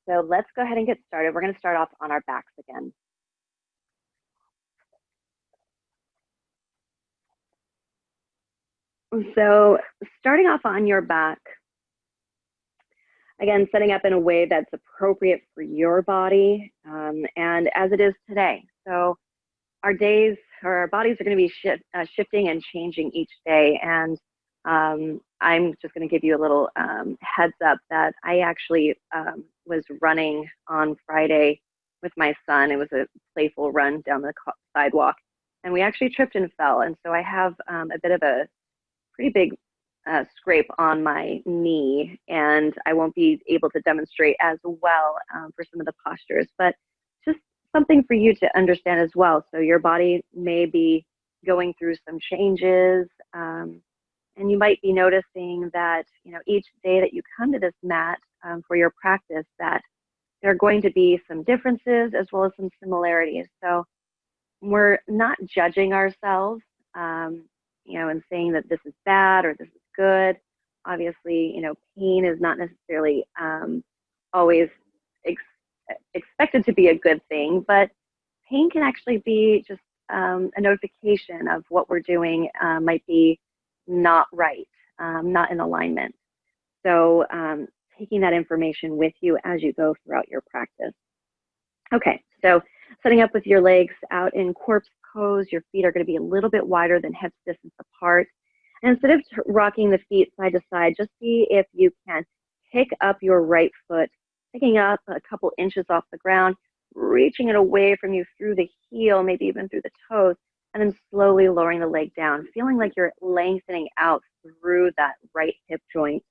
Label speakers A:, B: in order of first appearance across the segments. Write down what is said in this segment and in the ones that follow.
A: So let's go ahead and get started. We're going to start off on our backs again. So starting off on your back, again, setting up in a way that's appropriate for your body and as it is today. So our days or our bodies are going to be shifting and changing each day. And I'm just going to give you a little heads up that I actually was running on Friday with my son. It was a playful run down the sidewalk, and we actually tripped and fell. And so I have a bit of a pretty big scrape on my knee, and I won't be able to demonstrate as well for some of the postures, but just something for you to understand as well. So your body may be going through some changes, and you might be noticing that, you know, each day that you come to this mat for your practice, that there are going to be some differences as well as some similarities. So we're not judging ourselves, you know, and saying that this is bad or this is good. Obviously, you know, pain is not necessarily always expected to be a good thing, but pain can actually be just a notification of what we're doing might be not right, not in alignment. So taking that information with you as you go throughout your practice. Okay, so setting up with your legs out in corpse pose, your feet are going to be a little bit wider than hips distance apart. And instead of rocking the feet side to side, just see if you can pick up your right foot, picking up a couple inches off the ground, reaching it away from you through the heel, maybe even through the toes, and then slowly lowering the leg down, feeling like you're lengthening out through that right hip joint.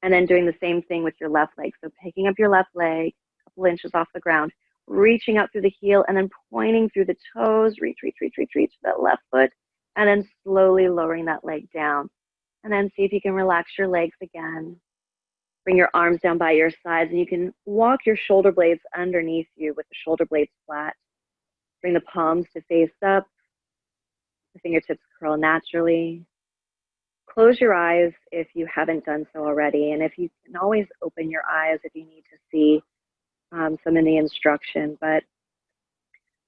A: And then doing the same thing with your left leg. So picking up your left leg, a couple inches off the ground, reaching out through the heel, and then pointing through the toes, reach to that left foot, and then slowly lowering that leg down. And then see if you can relax your legs again. Bring your arms down by your sides, and you can walk your shoulder blades underneath you with the shoulder blades flat. Bring the palms to face up. The fingertips curl naturally. Close your eyes if you haven't done so already, and if you can always open your eyes if you need to see some in the instruction. But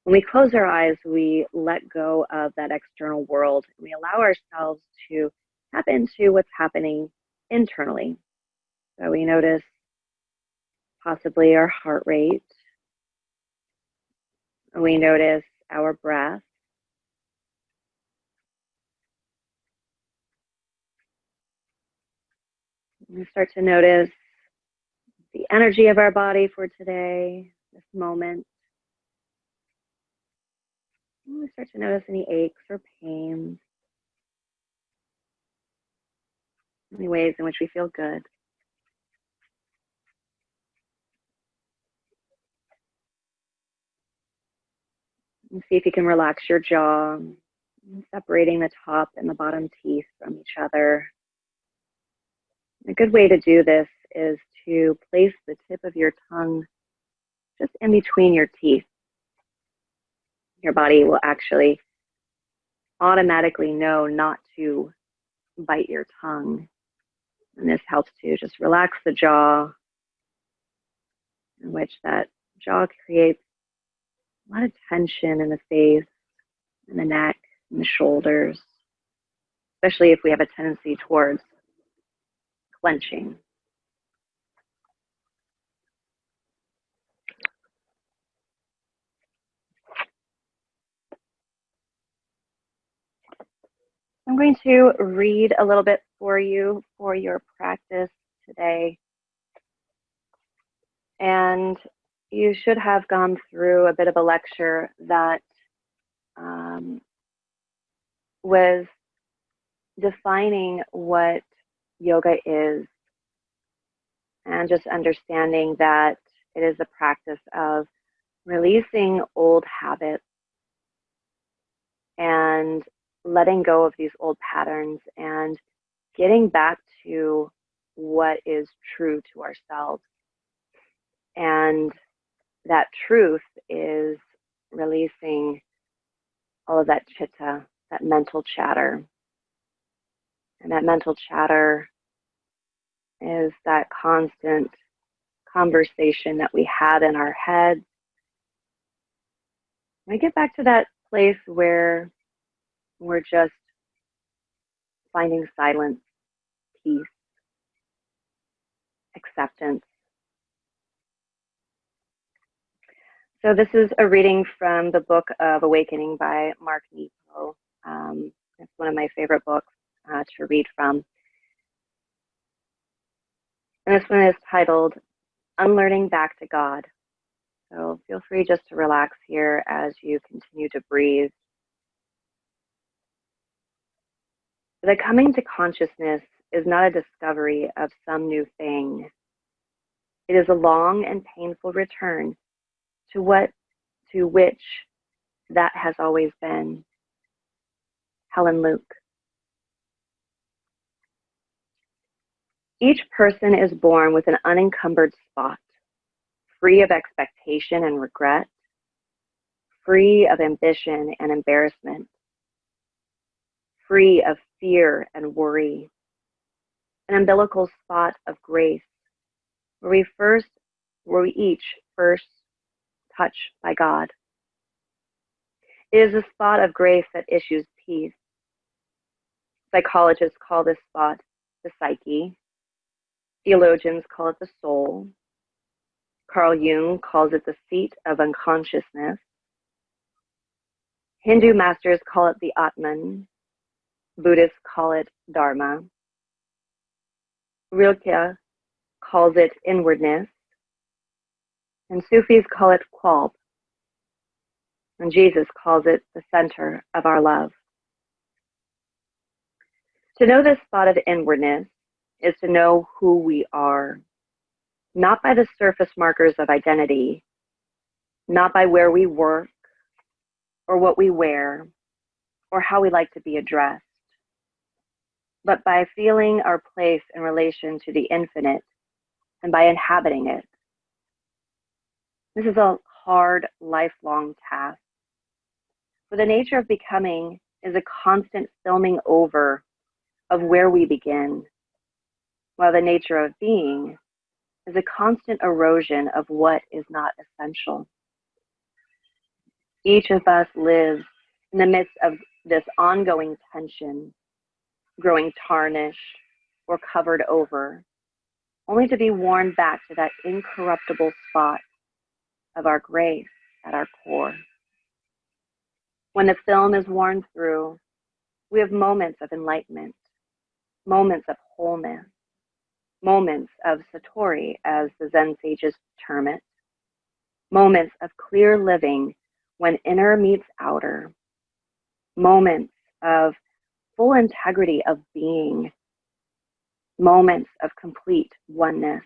A: when we close our eyes, we let go of that external world, and we allow ourselves to tap into what's happening internally. So we notice possibly our heart rate. We notice our breath. We start to notice the energy of our body for today, this moment. And we start to notice any aches or pains, any ways in which we feel good. And see if you can relax your jaw, separating the top and the bottom teeth from each other. A good way to do this is to place the tip of your tongue just in between your teeth. Your body will actually automatically know not to bite your tongue. And this helps to just relax the jaw, in which that jaw creates a lot of tension in the face and the neck and the shoulders, especially if we have a tendency towards clenching. I'm going to read a little bit for you for your practice today. And you should have gone through a bit of a lecture that was defining what yoga is, and just understanding that it is a practice of releasing old habits and letting go of these old patterns and getting back to what is true to ourselves. And that truth is releasing all of that chitta, that mental chatter. And that mental chatter is that constant conversation that we had in our heads. We get back to that place where we're just finding silence, peace, acceptance. So this is a reading from the Book of Awakening by Mark Nepo. It's one of my favorite books to read from. And this one is titled, Unlearning Back to God. So feel free just to relax here as you continue to breathe. The coming to consciousness is not a discovery of some new thing. It is a long and painful return to which that has always been. Helen Luke. Each person is born with an unencumbered spot, free of expectation and regret, free of ambition and embarrassment, free of fear and worry, an umbilical spot of grace where we each first touch by God. It is a spot of grace that issues peace. Psychologists call this spot the psyche. Theologians call it the soul. Carl Jung calls it the seat of unconsciousness. Hindu masters call it the Atman. Buddhists call it Dharma. Rilke calls it inwardness. And Sufis call it Qalb. And Jesus calls it the center of our love. To know this spot of inwardness is to know who we are, not by the surface markers of identity, not by where we work, or what we wear, or how we like to be addressed, but by feeling our place in relation to the infinite and by inhabiting it. This is a hard, lifelong task, for the nature of becoming is a constant filming over of where we begin, while the nature of being is a constant erosion of what is not essential. Each of us lives in the midst of this ongoing tension, growing tarnished or covered over, only to be worn back to that incorruptible spot of our grace at our core. When the film is worn through, we have moments of enlightenment, moments of wholeness, moments of satori, as the Zen sages term it, moments of clear living when inner meets outer, moments of full integrity of being, moments of complete oneness.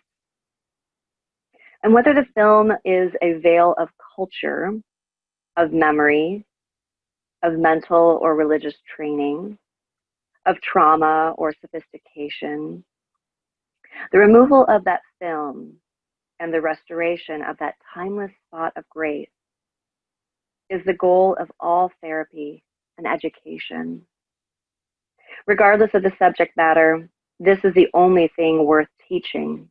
A: And whether the film is a veil of culture, of memory, of mental or religious training, of trauma or sophistication, the removal of that film and the restoration of that timeless spot of grace is the goal of all therapy and education. Regardless of the subject matter, this is the only thing worth teaching.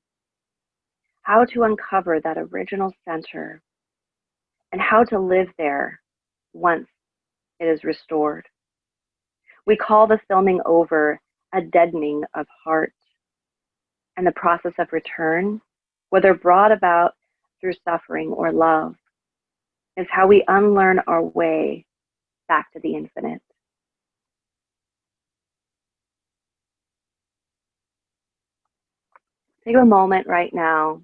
A: How to uncover that original center and how to live there once it is restored. We call the filming over a deadening of heart, and the process of return, whether brought about through suffering or love, is how we unlearn our way back to the infinite. Take a moment right now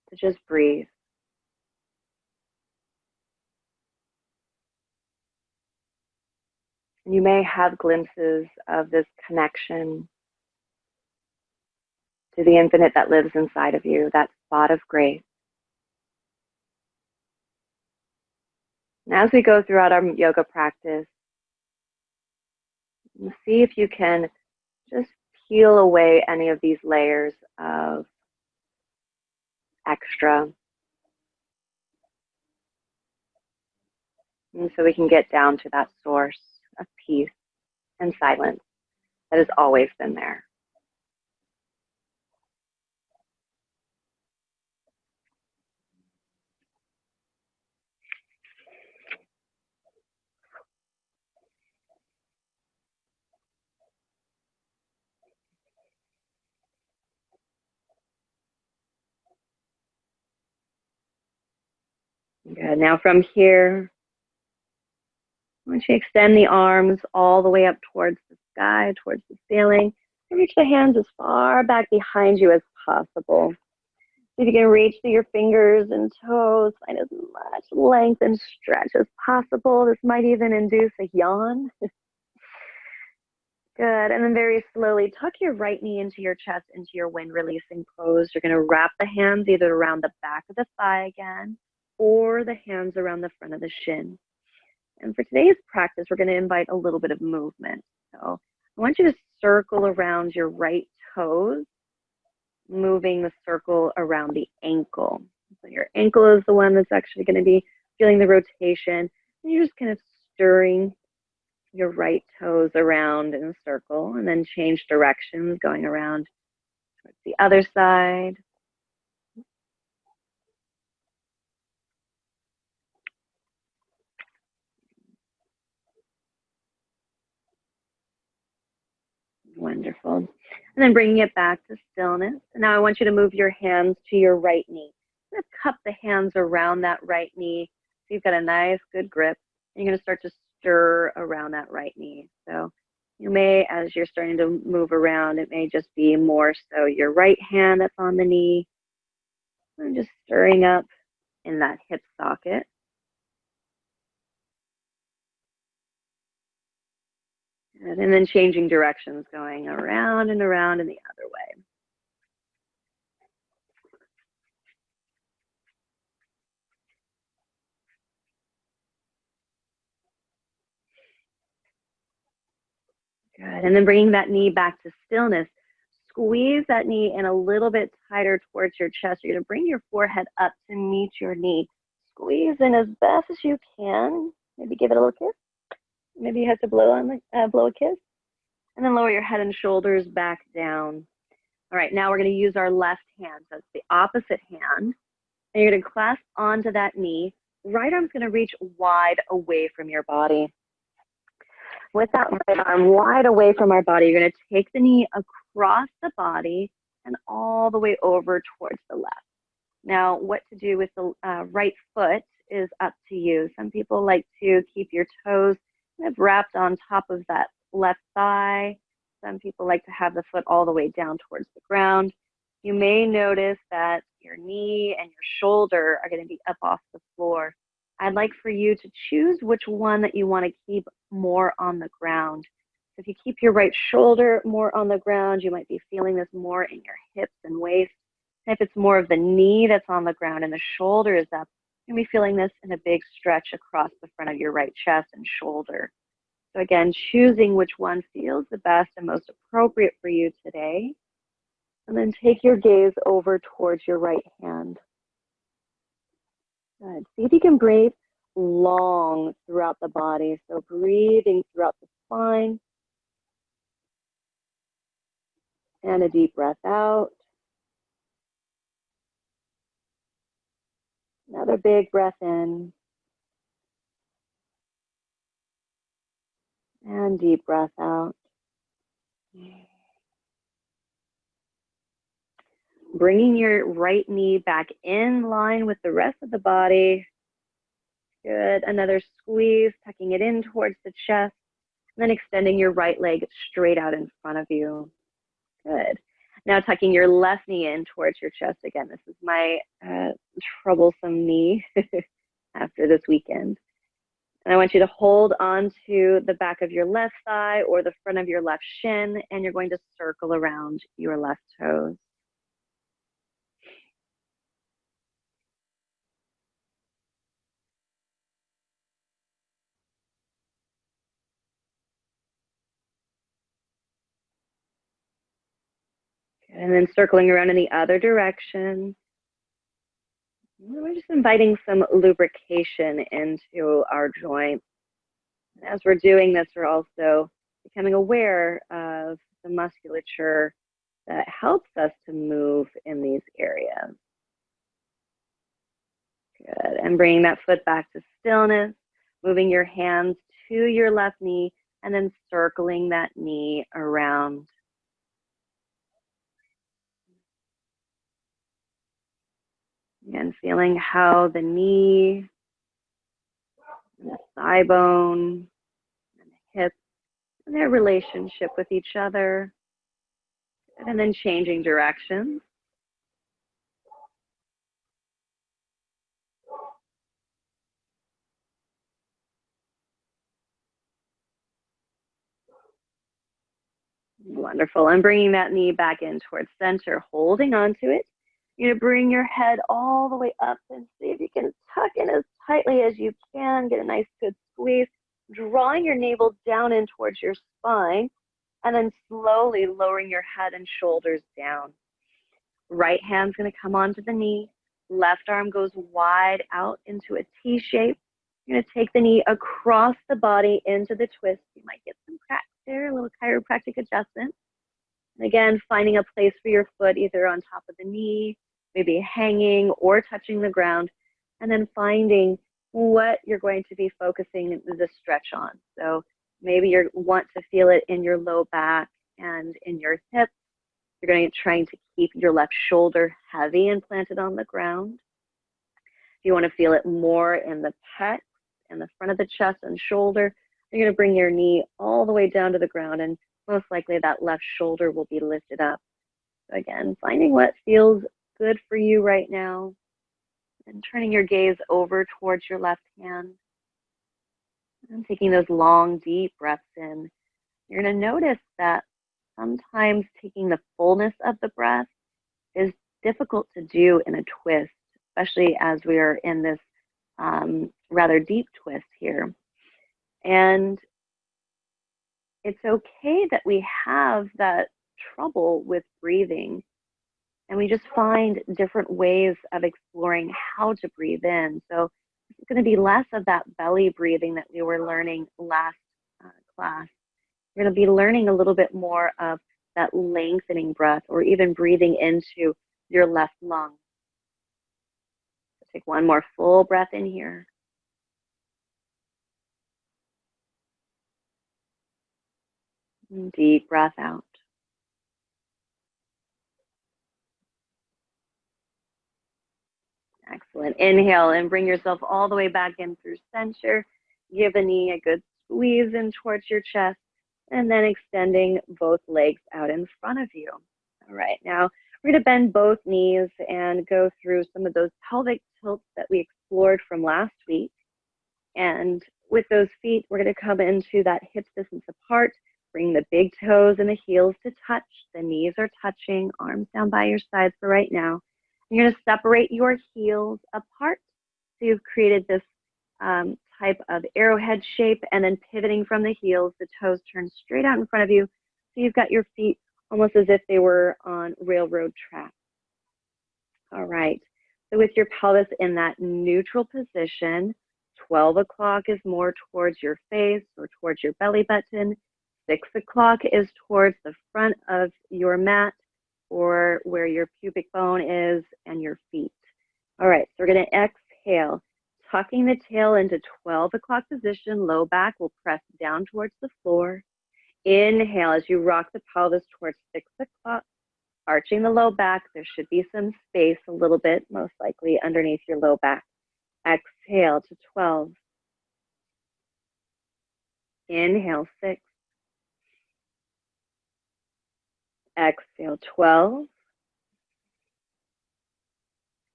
A: to just breathe. And you may have glimpses of this connection to the infinite that lives inside of you, that spot of grace. And as we go throughout our yoga practice, see if you can just peel away any of these layers of extra. And so we can get down to that source of peace and silence that has always been there. Good. Now from here, I want you to extend the arms all the way up towards the sky, towards the ceiling, and reach the hands as far back behind you as possible. See if you can reach through your fingers and toes, find as much length and stretch as possible. This might even induce a yawn. Good. And then very slowly tuck your right knee into your chest, into your wind releasing pose. You're going to wrap the hands either around the back of the thigh again, or the hands around the front of the shin. And for today's practice, we're going to invite a little bit of movement. So I want you to circle around your right toes, moving the circle around the ankle. So your ankle is the one that's actually going to be feeling the rotation. And you're just kind of stirring your right toes around in a circle, and then change directions, going around towards the other side. Wonderful. And then bringing it back to stillness. And now I want you to move your hands to your right knee. I'm going to cup the hands around that right knee so you've got a nice, good grip. And you're going to start to stir around that right knee. So you may, as you're starting to move around, it may just be more so your right hand that's on the knee. And just stirring up in that hip socket. And then changing directions, going around and around in the other way. Good. And then bringing that knee back to stillness. Squeeze that knee in a little bit tighter towards your chest. You're going to bring your forehead up to meet your knee. Squeeze in as best as you can. Maybe give it a little kiss. Maybe you have to blow a kiss. And then lower your head and shoulders back down. All right, now we're going to use our left hand. So it's the opposite hand. And you're going to clasp onto that knee. Right arm's going to reach wide away from your body. With that right arm wide away from our body, you're going to take the knee across the body and all the way over towards the left. Now, what to do with the right foot is up to you. Some people like to keep your toes kind of wrapped on top of that left thigh. Some people like to have the foot all the way down towards the ground. You may notice that your knee and your shoulder are going to be up off the floor. I'd like for you to choose which one that you want to keep more on the ground. So if you keep your right shoulder more on the ground, you might be feeling this more in your hips and waist. And if it's more of the knee that's on the ground and the shoulder is up, you're going to be feeling this in a big stretch across the front of your right chest and shoulder. So again, choosing which one feels the best and most appropriate for you today. And then take your gaze over towards your right hand. Good. See if you can breathe long throughout the body. So breathing throughout the spine. And a deep breath out. Another big breath in. And deep breath out. Bringing your right knee back in line with the rest of the body. Good. Another squeeze, tucking it in towards the chest. And then extending your right leg straight out in front of you. Good. Now tucking your left knee in towards your chest. Again, this is my troublesome knee after this weekend. And I want you to hold on to the back of your left thigh or the front of your left shin, and you're going to circle around your left toes. And then circling around in the other direction. We're just inviting some lubrication into our joints. As we're doing this, we're also becoming aware of the musculature that helps us to move in these areas. Good. And bringing that foot back to stillness, moving your hands to your left knee, and then circling that knee around. Again, feeling how the knee and the thigh bone, and the hips, and their relationship with each other, and then changing directions. Wonderful. And bringing that knee back in towards center, holding on to it. You're going to bring your head all the way up and see if you can tuck in as tightly as you can. Get a nice good squeeze. Drawing your navel down in towards your spine, and then slowly lowering your head and shoulders down. Right hand's going to come onto the knee. Left arm goes wide out into a T shape. You're going to take the knee across the body into the twist. You might get some cracks there, a little chiropractic adjustment. And again, finding a place for your foot either on top of the knee, maybe hanging or touching the ground, and then finding what you're going to be focusing the stretch on. So maybe you want to feel it in your low back and in your hips. You're going to trying to keep your left shoulder heavy and planted on the ground. If you want to feel it more in the pecs and the front of the chest and shoulder, you're going to bring your knee all the way down to the ground, and most likely that left shoulder will be lifted up. So again, finding what feels good for you right now and turning your gaze over towards your left hand and taking those long, deep breaths in. You're going to notice that sometimes taking the fullness of the breath is difficult to do in a twist, especially as we are in this rather deep twist here. And it's okay that we have that trouble with breathing, and we just find different ways of exploring how to breathe in. So it's going to be less of that belly breathing that we were learning last class. We're going to be learning a little bit more of that lengthening breath, or even breathing into your left lung. So take one more full breath in here. And deep breath out. Excellent. Inhale and bring yourself all the way back in through center. Give the knee a good squeeze in towards your chest, and then extending both legs out in front of you. All right, now we're going to bend both knees and go through some of those pelvic tilts that we explored from last week. And with those feet, we're going to come into that hip distance apart. Bring the big toes and the heels to touch. The knees are touching, arms down by your sides for right now. You're going to separate your heels apart. So you've created this type of arrowhead shape, and then pivoting from the heels, the toes turn straight out in front of you. So you've got your feet almost as if they were on railroad tracks. All right. So with your pelvis in that neutral position, 12 o'clock is more towards your face or towards your belly button. 6 o'clock is towards the front of your mat, or where your pubic bone is and your feet. All right, so we're going to exhale, tucking the tail into 12 o'clock position. Low back will press down towards the floor. Inhale as you rock the pelvis towards 6 o'clock, arching the low back. There should be some space, a little bit, most likely, underneath your low back. Exhale to 12. Inhale, 6. Exhale, 12.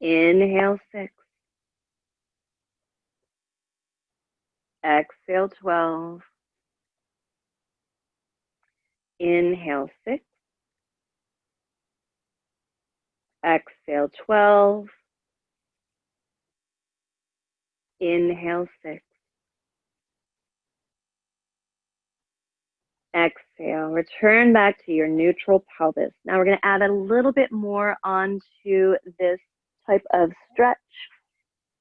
A: Inhale, 6. Exhale, 12. Inhale, 6. Exhale, 12. Inhale, 6. Exhale, return back to your neutral pelvis. Now we're going to add a little bit more onto this type of stretch.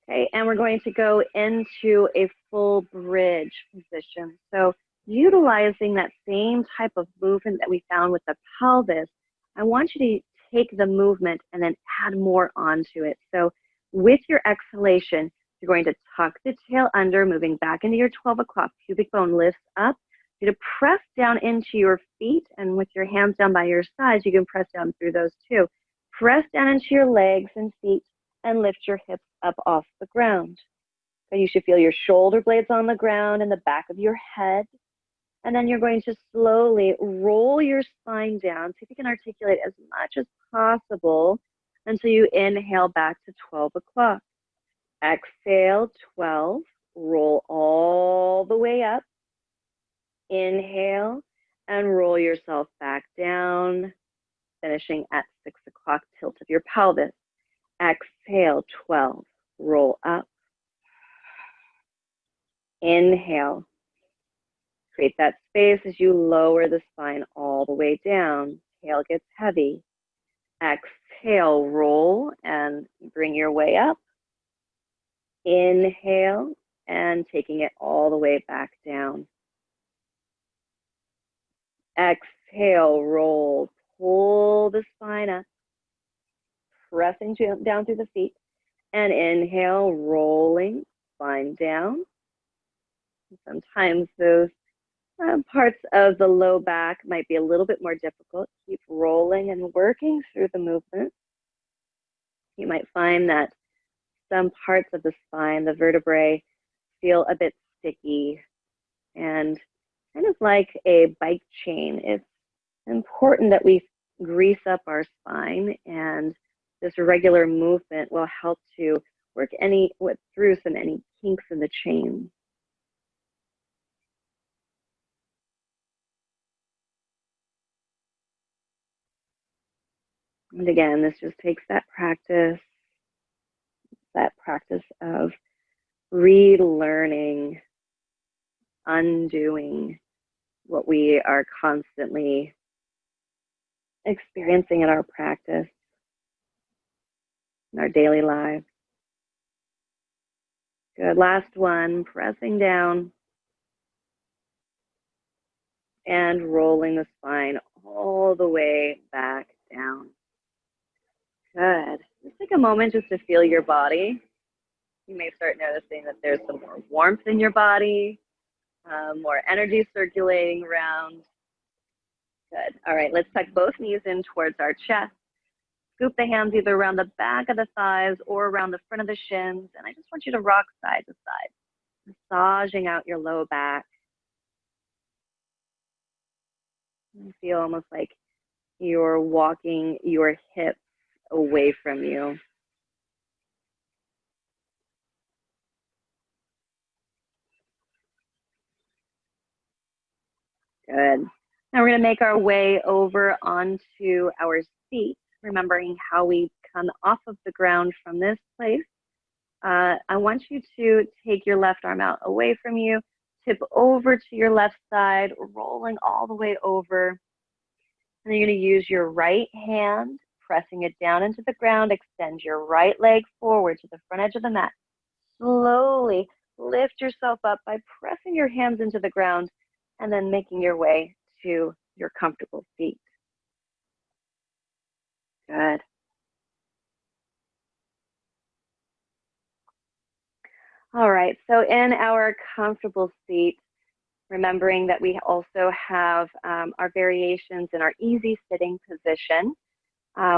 A: Okay, and we're going to go into a full bridge position. So utilizing that same type of movement that we found with the pelvis, I want you to take the movement and then add more onto it. So with your exhalation, you're going to tuck the tail under, moving back into your 12 o'clock. Pubic bone lifts up. You're going to press down into your feet, and with your hands down by your sides, you can press down through those too. Press down into your legs and feet and lift your hips up off the ground. And you should feel your shoulder blades on the ground and the back of your head. And then you're going to slowly roll your spine down. See if you can articulate as much as possible until you inhale back to 12 o'clock. Exhale, 12. Roll all the way up. Inhale and roll yourself back down, finishing at 6 o'clock, tilt of your pelvis. Exhale, 12. Roll up. Inhale. Create that space as you lower the spine all the way down. Tail gets heavy. Exhale, roll and bring your way up. Inhale and taking it all the way back down. Exhale, roll, pull the spine up, pressing down through the feet. And inhale, rolling, spine down. Sometimes those parts of the low back might be a little bit more difficult. Keep rolling and working through the movement. You might find that some parts of the spine, the vertebrae, feel a bit sticky and kind of like a bike chain. It's important that we grease up our spine, and this regular movement will help to work through any kinks in the chain. And again, this just takes that practice of relearning, undoing what we are constantly experiencing in our practice, in our daily lives. Good. Last one, pressing down and rolling the spine all the way back down. Good. Just take a moment just to feel your body. You may start noticing that there's some more warmth in your body, more energy circulating around. Good. All right, let's tuck both knees in towards our chest. Scoop the hands either around the back of the thighs or around the front of the shins. And I just want you to rock side to side, massaging out your low back. You feel almost like you're walking your hips away from you. Good. Now we're going to make our way over onto our seat, remembering how we come off of the ground from this place. I want you to take your left arm out away from you, tip over to your left side, rolling all the way over. And then you're going to use your right hand, pressing it down into the ground, extend your right leg forward to the front edge of the mat. Slowly lift yourself up by pressing your hands into the ground and then making your way to your comfortable seat. Good. All right, so in our comfortable seat, remembering that we also have our variations in our easy sitting position.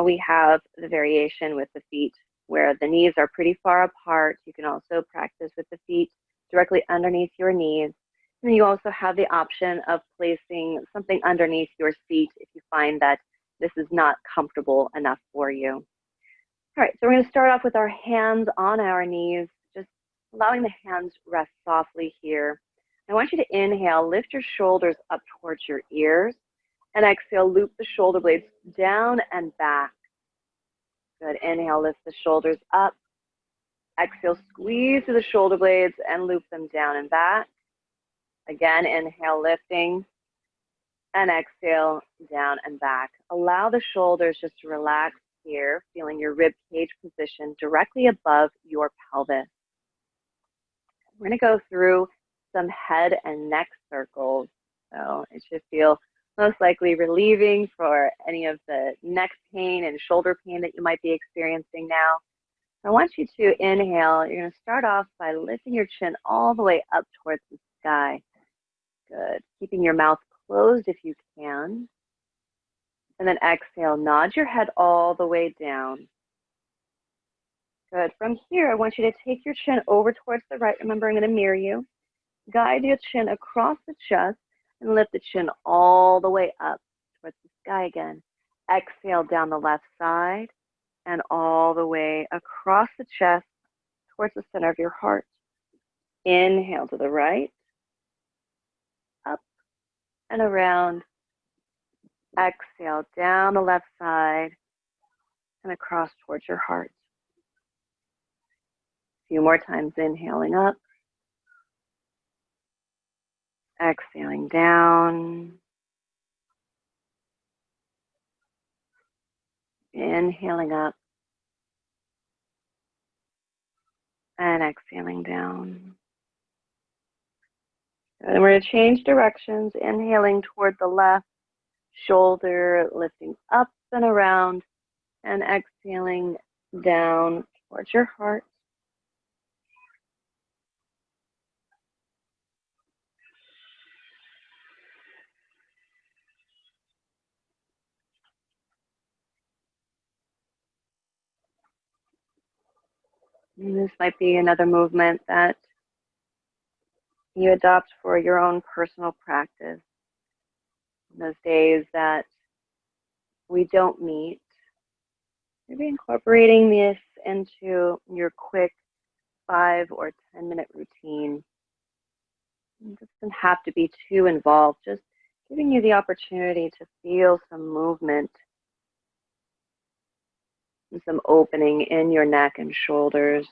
A: We have the variation with the feet where the knees are pretty far apart. You can also practice with the feet directly underneath your knees. And you also have the option of placing something underneath your seat if you find that this is not comfortable enough for you. All right, so we're going to start off with our hands on our knees, just allowing the hands rest softly here. I want you to inhale, lift your shoulders up towards your ears, and exhale, loop the shoulder blades down and back. Good. Inhale, lift the shoulders up. Exhale, squeeze through the shoulder blades and loop them down and back. Again, inhale, lifting, and exhale, down and back. Allow the shoulders just to relax here, feeling your rib cage position directly above your pelvis. We're going to go through some head and neck circles. So it should feel most likely relieving for any of the neck pain and shoulder pain that you might be experiencing now. I want you to inhale. You're going to start off by lifting your chin all the way up towards the sky. Good. Keeping your mouth closed if you can. And then exhale, nod your head all the way down. Good. From here, I want you to take your chin over towards the right. Remember, I'm going to mirror you. Guide your chin across the chest and lift the chin all the way up towards the sky again. Exhale down the left side and all the way across the chest towards the center of your heart. Inhale to the right, up and around. Exhale down the left side and across towards your heart. A few more times, inhaling up, exhaling down, inhaling up, and exhaling down. And we're going to change directions, inhaling toward the left, shoulder lifting up and around, and exhaling down towards your heart. And this might be another movement that you adopt for your own personal practice. Those days that we don't meet, maybe incorporating this into your quick 5 or 10-minute routine. It doesn't have to be too involved, just giving you the opportunity to feel some movement and some opening in your neck and shoulders.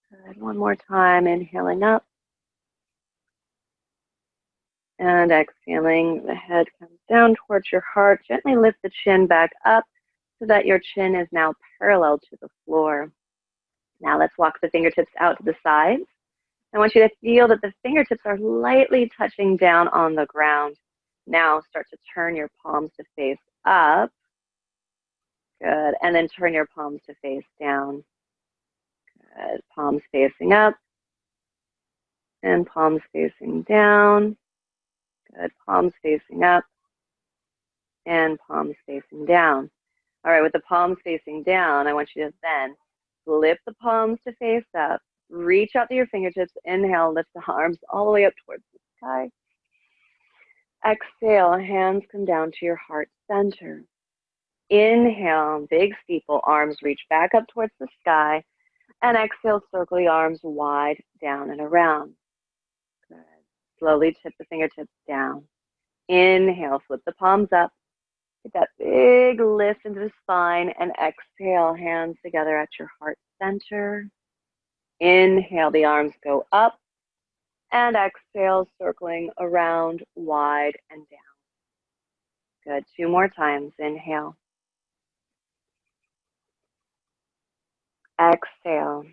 A: Good. One more time, inhaling up and exhaling. The head comes down towards your heart. Gently lift the chin back up so that your chin is now parallel to the floor. Now let's walk the fingertips out to the sides. I want you to feel that the fingertips are lightly touching down on the ground. Now start to turn your palms to face up. Good. And then turn your palms to face down. Good. Palms facing up and palms facing down. Good. Palms facing up and palms facing down. All right, with the palms facing down, I want you to then flip the palms to face up. Reach out to your fingertips. Inhale, lift the arms all the way up towards the sky. Exhale, hands come down to your heart center. Inhale, big steeple, arms reach back up towards the sky. And exhale, circle the arms wide down and around. Good. Slowly tip the fingertips down. Inhale, flip the palms up. Get that big lift into the spine. And exhale, hands together at your heart center. Inhale, the arms go up. And exhale, circling around, wide and down. Good. 2 more times. Inhale. Exhale.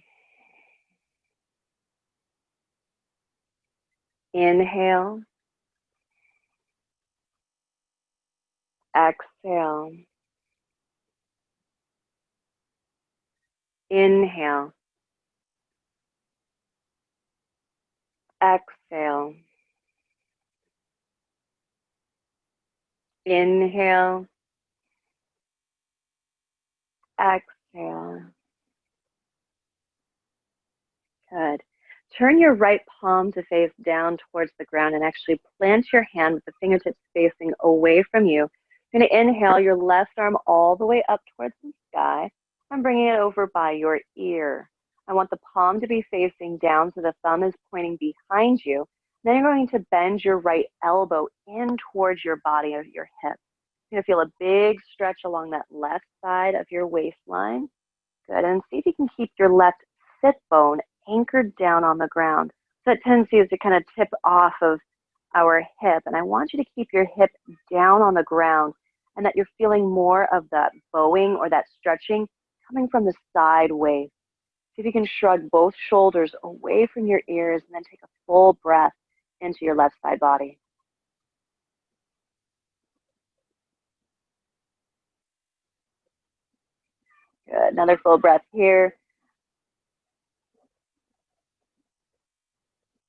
A: Inhale. Exhale. Inhale. Exhale. Inhale. Exhale. Good. Turn your right palm to face down towards the ground and actually plant your hand with the fingertips facing away from you. You're going to inhale your left arm all the way up towards the sky and bringing it over by your ear. I want the palm to be facing down so the thumb is pointing behind you. Then you're going to bend your right elbow in towards your body or your hip. You're going to feel a big stretch along that left side of your waistline. Good. And see if you can keep your left sit bone anchored down on the ground. So that tendency is to kind of tip off of our hip. And I want you to keep your hip down on the ground and that you're feeling more of that bowing or that stretching coming from the side waist. See if you can shrug both shoulders away from your ears and then take a full breath into your left side body. Good. Another full breath here.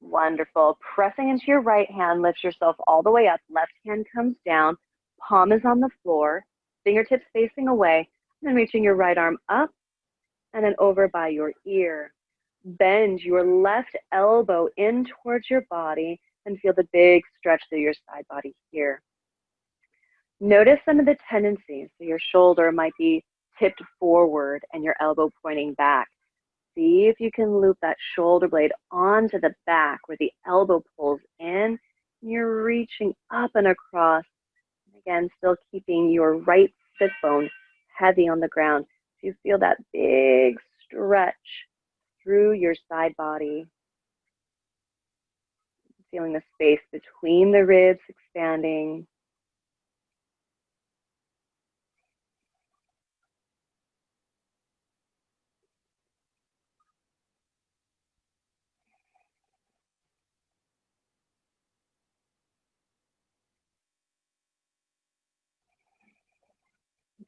A: Wonderful. Pressing into your right hand, lift yourself all the way up. Left hand comes down. Palm is on the floor. Fingertips facing away. And then reaching your right arm up and then over by your ear. Bend your left elbow in towards your body and feel the big stretch through your side body here. Notice some of the tendencies. So your shoulder might be tipped forward and your elbow pointing back. See if you can loop that shoulder blade onto the back where the elbow pulls in. You're reaching up and across. Again, still keeping your right sit bone heavy on the ground. So you feel that big stretch through your side body. Feeling the space between the ribs expanding.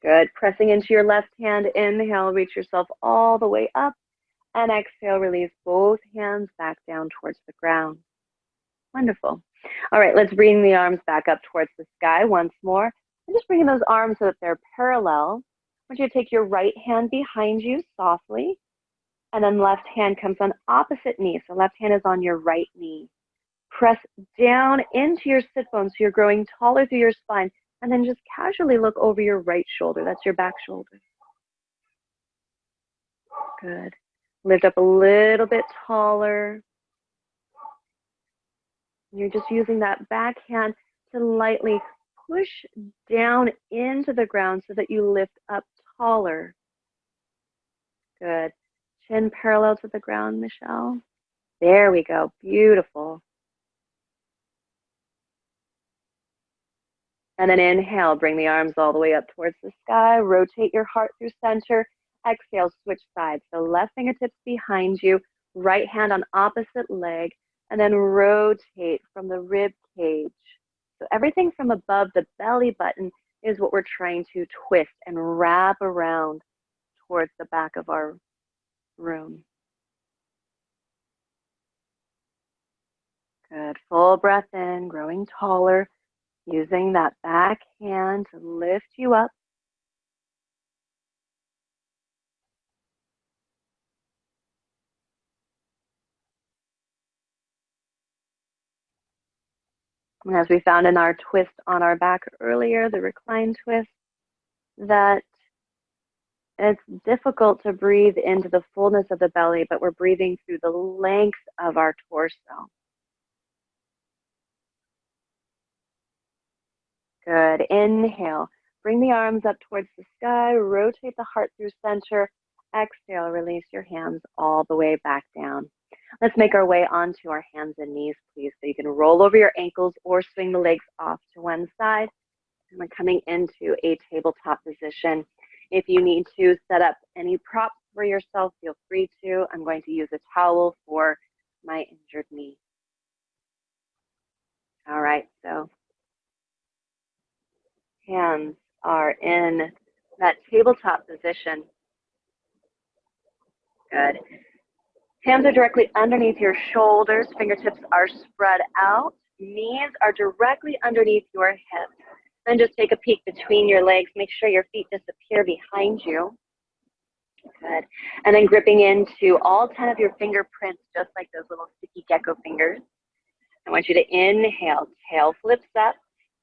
A: Good. Pressing into your left hand, inhale, reach yourself all the way up, and exhale, release both hands back down towards the ground. Wonderful. All right, let's bring the arms back up towards the sky once more. And just bringing those arms so that they're parallel. I want you to take your right hand behind you softly, and then left hand comes on opposite knee. So left hand is on your right knee. Press down into your sit bones so you're growing taller through your spine. And then just casually look over your right shoulder. That's your back shoulder. Good. Lift up a little bit taller. You're just using that back hand to lightly push down into the ground so that you lift up taller. Good. Chin parallel to the ground, Michelle. There we go. Beautiful. And then inhale, bring the arms all the way up towards the sky. Rotate your heart through center. Exhale, switch sides. So left fingertips behind you, right hand on opposite leg, and then rotate from the rib cage. So everything from above the belly button is what we're trying to twist and wrap around towards the back of our room. Good. Full breath in, growing taller. Using that back hand to lift you up. And as we found in our twist on our back earlier, the recline twist, that it's difficult to breathe into the fullness of the belly, but we're breathing through the length of our torso. Good. Inhale. Bring the arms up towards the sky. Rotate the heart through center. Exhale. Release your hands all the way back down. Let's make our way onto our hands and knees, please. So you can roll over your ankles or swing the legs off to one side. And we're coming into a tabletop position. If you need to set up any props for yourself, feel free to. I'm going to use a towel for my injured knee. All right, so hands are in that tabletop position. Good. Hands are directly underneath your shoulders. Fingertips are spread out. Knees are directly underneath your hips. Then just take a peek between your legs. Make sure your feet disappear behind you. Good. And then gripping into all 10 of your fingerprints, just like those little sticky gecko fingers. I want you to inhale. Tail flips up.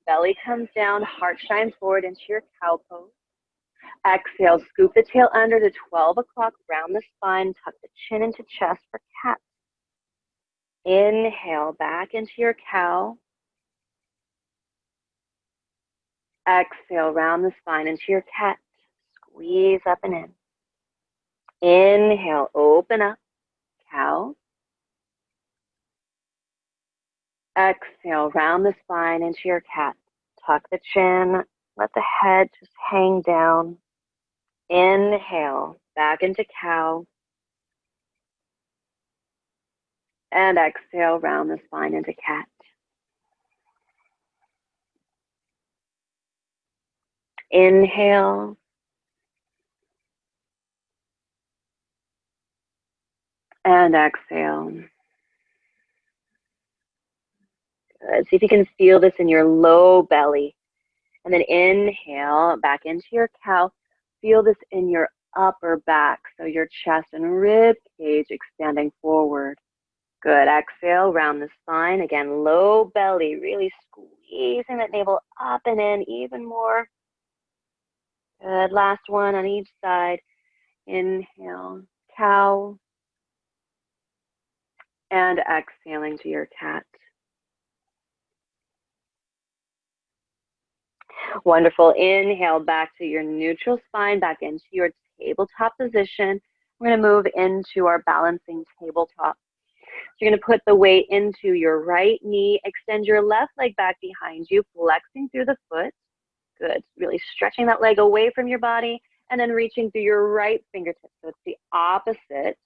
A: Belly comes down. Heart shines forward into your cow pose. Exhale, scoop the tail under to 12 o'clock, round the spine, tuck the chin into chest for cat. Inhale, back into your cow. Exhale, round the spine into your cat. Squeeze up and in. Inhale, open up, cow. Exhale, round the spine into your cat. Tuck the chin, let the head just hang down. Inhale, back into cow. And exhale, round the spine into cat. Inhale. And exhale. Good. See if you can feel this in your low belly. And then inhale, back into your cow. feel this in your upper back, so your chest and rib cage expanding forward. Good. Exhale, round the spine. Again, low belly, really squeezing that navel up and in even more. Good. Last one on each side. Inhale, cow. And exhaling to your cat. Wonderful. Inhale back to your neutral spine, back into your tabletop position. We're going to move into our balancing tabletop. So you're going to put the weight into your right knee, extend your left leg back behind you, flexing through the foot. Good. Really stretching that leg away from your body and then reaching through your right fingertips. So it's the opposite.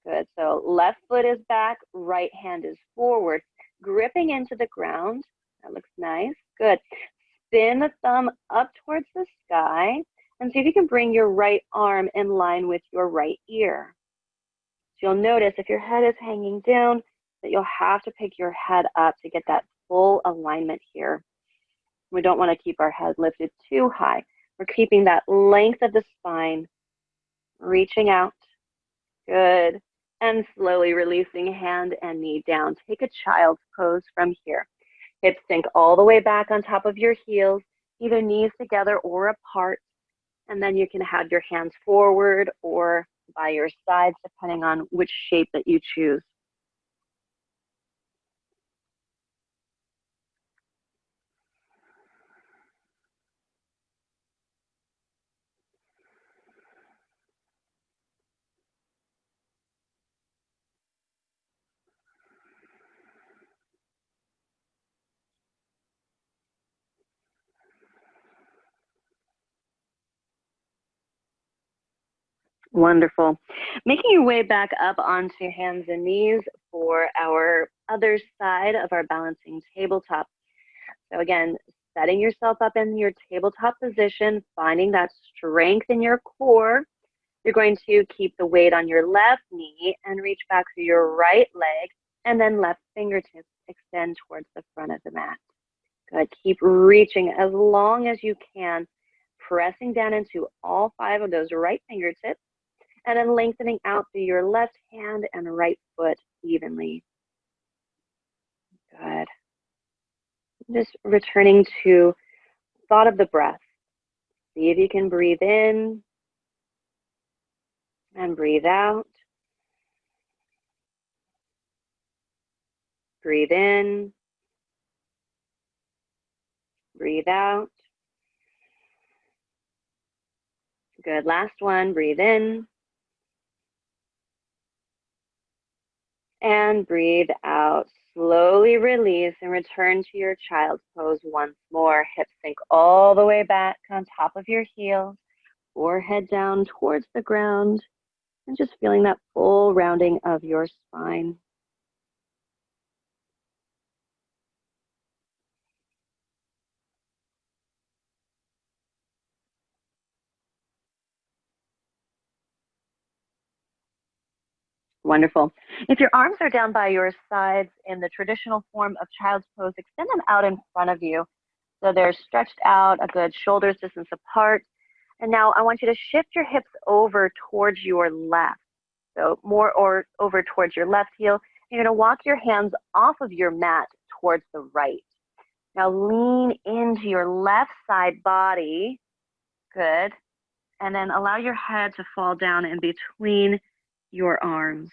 A: Good. So left foot is back, right hand is forward, gripping into the ground. That looks nice. Good. Spin the thumb up towards the sky and see if you can bring your right arm in line with your right ear. So you'll notice if your head is hanging down that you'll have to pick your head up to get that full alignment here. We don't want to keep our head lifted too high. We're keeping that length of the spine, reaching out. Good. And slowly releasing hand and knee down. Take a child's pose from here. Hips sink all the way back on top of your heels, either knees together or apart. And then you can have your hands forward or by your sides, depending on which shape that you choose. Wonderful. Making your way back up onto hands and knees for our other side of our balancing tabletop. So again, setting yourself up in your tabletop position, finding that strength in your core. You're going to keep the weight on your left knee and reach back to your right leg, and then left fingertips extend towards the front of the mat. Good. Keep reaching as long as you can, pressing down into all 5 of those right fingertips, and then lengthening out through your left hand and right foot evenly. Good. Just returning to thought of the breath. See if you can breathe in and breathe out. Breathe in. Breathe out. Good. Last one. Breathe in. And breathe out. Slowly release and return to your child's pose once more. Hips sink all the way back on top of your heels. Forehead down towards the ground. And just feeling that full rounding of your spine. Wonderful. If your arms are down by your sides in the traditional form of child's pose, extend them out in front of you. So they're stretched out a good shoulders distance apart. And now I want you to shift your hips over towards your left. So more or over towards your left heel. You're going to walk your hands off of your mat towards the right. Now lean into your left side body. Good. And then allow your head to fall down in between your arms.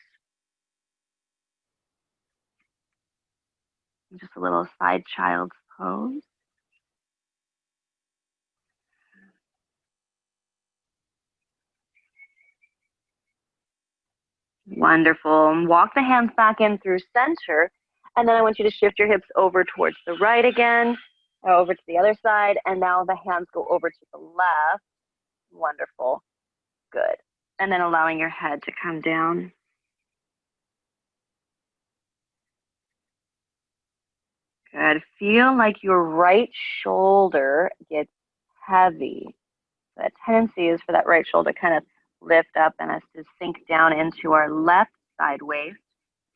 A: Just a little side child's pose. Wonderful. Walk the hands back in through center. And then I want you to shift your hips over towards the right again, over to the other side. And now the hands go over to the left. Wonderful. Good. And then allowing your head to come down. Good. Feel like your right shoulder gets heavy. The tendency is for that right shoulder to kind of lift up and us to sink down into our left side waist.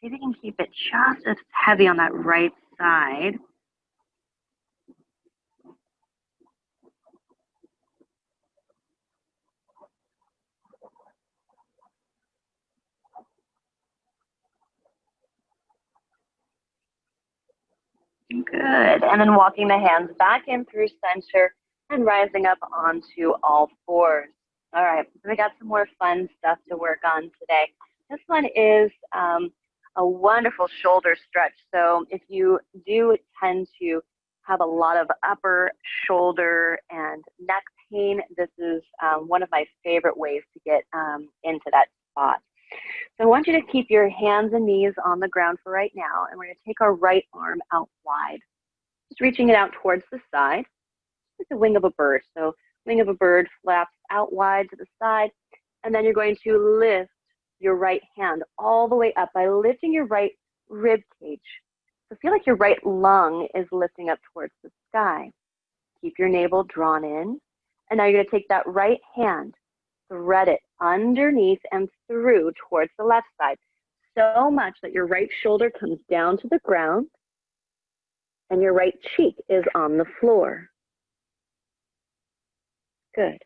A: See if you can keep it just as heavy on that right side. Good. And then walking the hands back in through center and rising up onto all fours. All right, so we got some more fun stuff to work on today. This one is a wonderful shoulder stretch. So if you do tend to have a lot of upper shoulder and neck pain, this is one of my favorite ways to get into that spot. So I want you to keep your hands and knees on the ground for right now, and we're going to take our right arm out wide, just reaching it out towards the side, like the wing of a bird. So wing of a bird flaps out wide to the side, and then you're going to lift your right hand all the way up by lifting your right rib cage. So feel like your right lung is lifting up towards the sky. Keep your navel drawn in, and now you're going to take that right hand, thread it underneath and through towards the left side, so much that your right shoulder comes down to the ground and your right cheek is on the floor. Good.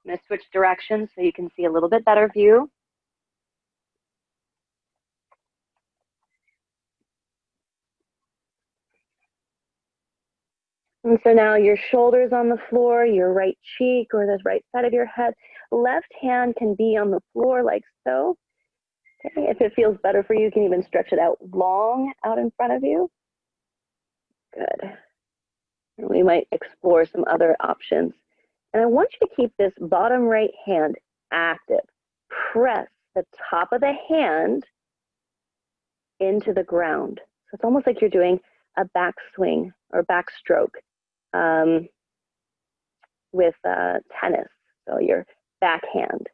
A: I'm going to switch directions so you can see a little bit better view. And so now your shoulders on the floor, your right cheek or the right side of your head. Left hand can be on the floor like so. Okay. If it feels better for you, you can even stretch it out long out in front of you. Good. And we might explore some other options. And I want you to keep this bottom right hand active. Press the top of the hand into the ground. So it's almost like you're doing a backswing or backstroke with tennis. So your backhand.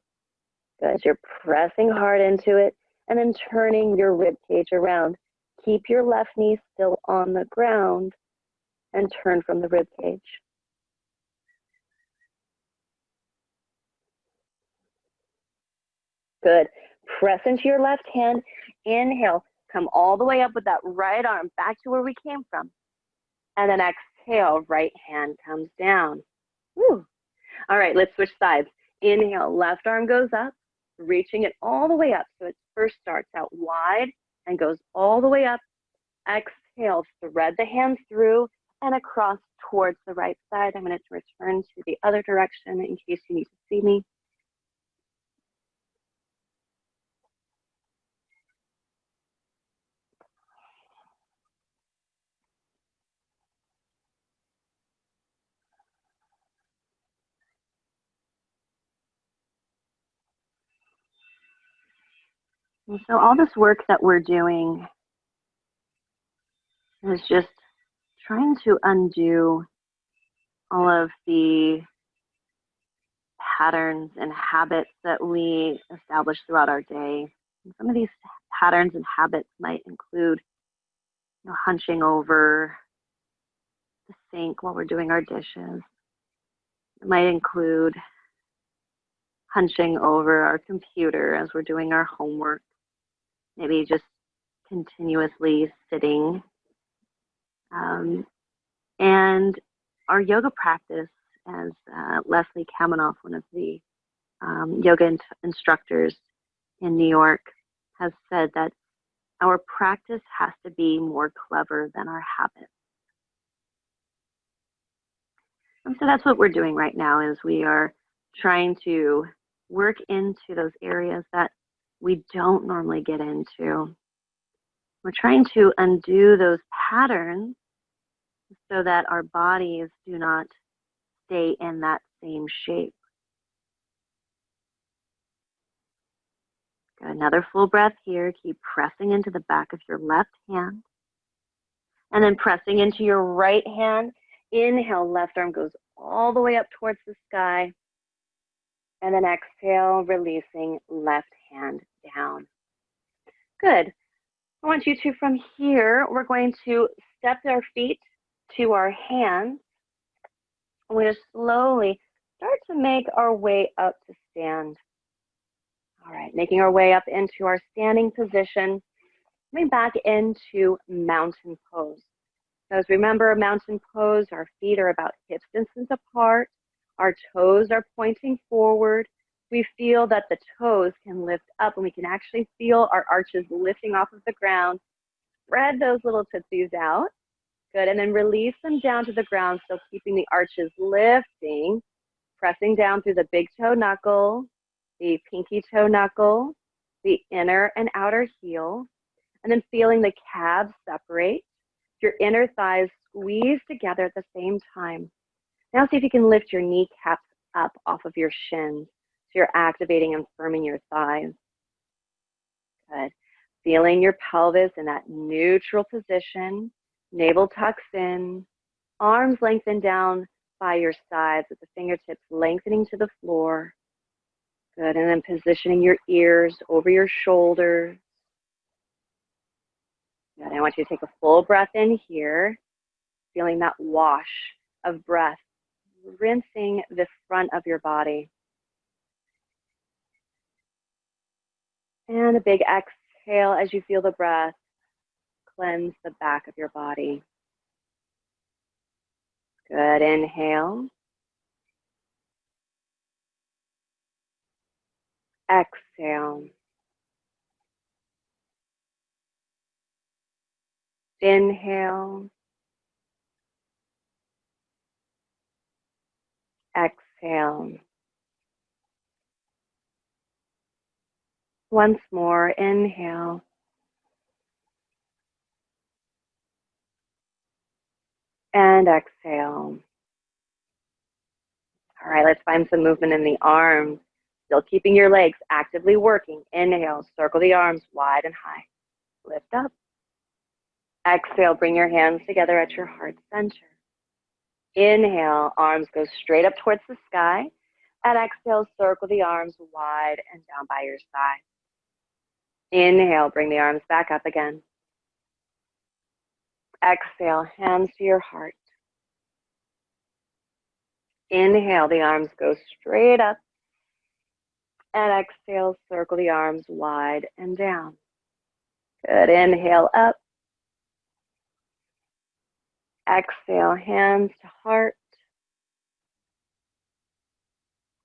A: Good. You're pressing hard into it and then turning your rib cage around. Keep your left knee still on the ground and turn from the rib cage. Good. Press into your left hand. Inhale. Come all the way up with that right arm back to where we came from. And then exhale, right hand comes down. Woo. All right, let's switch sides. Inhale, left arm goes up, reaching it all the way up. So it first starts out wide and goes all the way up. Exhale, thread the hands through and across towards the right side. I'm going to return to the other direction in case you need to see me. And so all this work that we're doing is just trying to undo all of the patterns and habits that we establish throughout our day. And some of these patterns and habits might include hunching over the sink while we're doing our dishes. It might include hunching over our computer as we're doing our homework. Maybe just continuously sitting. And our yoga practice, as Leslie Kaminoff, one of the yoga instructors in New York, has said that our practice has to be more clever than our habits. And so that's what we're doing right now, is we are trying to work into those areas that we don't normally get into. We're trying to undo those patterns so that our bodies do not stay in that same shape. Got another full breath here. Keep pressing into the back of your left hand. And then pressing into your right hand. Inhale, left arm goes all the way up towards the sky. And then exhale, releasing left hand down. Good. I want you to, from here, we're going to step our feet to our hands. We're going to slowly start to make our way up to stand. All right, making our way up into our standing position. Coming back into mountain pose. So as remember, mountain pose, our feet are about hip distance apart. Our toes are pointing forward. We feel that the toes can lift up and we can actually feel our arches lifting off of the ground. Spread those little tootsies out. Good, and then release them down to the ground, still keeping the arches lifting, pressing down through the big toe knuckle, the pinky toe knuckle, the inner and outer heel, and then feeling the calves separate, your inner thighs squeeze together at the same time. Now see if you can lift your kneecaps up off of your shins. So you're activating and firming your thighs. Good. Feeling your pelvis in that neutral position. Navel tucks in. Arms lengthen down by your sides with the fingertips lengthening to the floor. Good. And then positioning your ears over your shoulders. Good. I want you to take a full breath in here. Feeling that wash of breath, rinsing the front of your body. And a big exhale as you feel the breath cleanse the back of your body. Good. Inhale. Exhale. Inhale. Exhale. Once more, inhale. And exhale. All right, let's find some movement in the arms. Still keeping your legs actively working. Inhale, circle the arms wide and high. Lift up. Exhale, bring your hands together at your heart center. Inhale, arms go straight up towards the sky. And exhale, circle the arms wide and down by your side. Inhale, bring the arms back up again. Exhale, hands to your heart. Inhale, the arms go straight up. And exhale, circle the arms wide and down. Good. Inhale up. Exhale, hands to heart.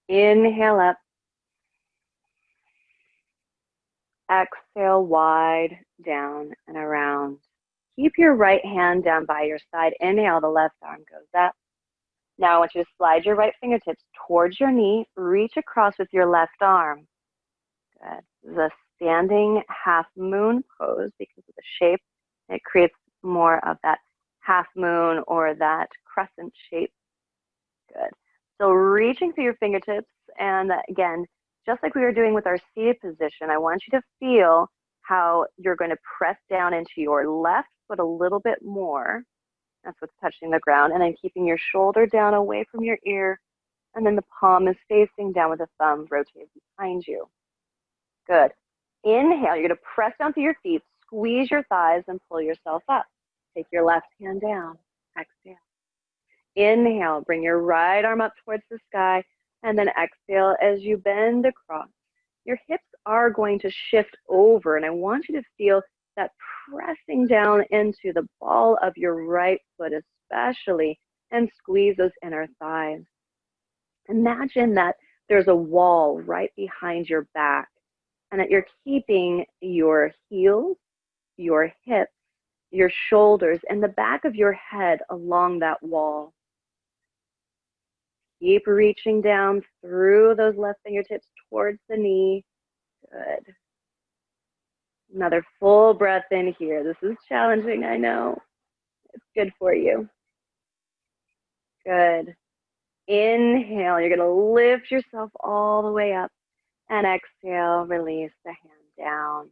A: Inhale up. Exhale, wide, down and around. Keep your right hand down by your side. Inhale, the left arm goes up. Now I want you to slide your right fingertips towards your knee. Reach across with your left arm. Good. This is a standing half moon pose because of the shape. It creates more of that half moon or that crescent shape. Good. So reaching through your fingertips, and again, just like we were doing with our seated position, I want you to feel how you're going to press down into your left foot a little bit more. That's what's touching the ground. And then keeping your shoulder down away from your ear. And then the palm is facing down with the thumb rotated behind you. Good. Inhale, you're going to press down through your feet, squeeze your thighs, and pull yourself up. Take your left hand down. Exhale. Inhale, bring your right arm up towards the sky, and then exhale as you bend across. Your hips are going to shift over, and I want you to feel that pressing down into the ball of your right foot especially, and squeeze those inner thighs. Imagine that there's a wall right behind your back, and that you're keeping your heels, your hips, your shoulders, and the back of your head along that wall. Keep reaching down through those left fingertips towards the knee. Good. Another full breath in here. This is challenging, I know. It's good for you. Good. Inhale, you're going to lift yourself all the way up. And exhale, release the hand down.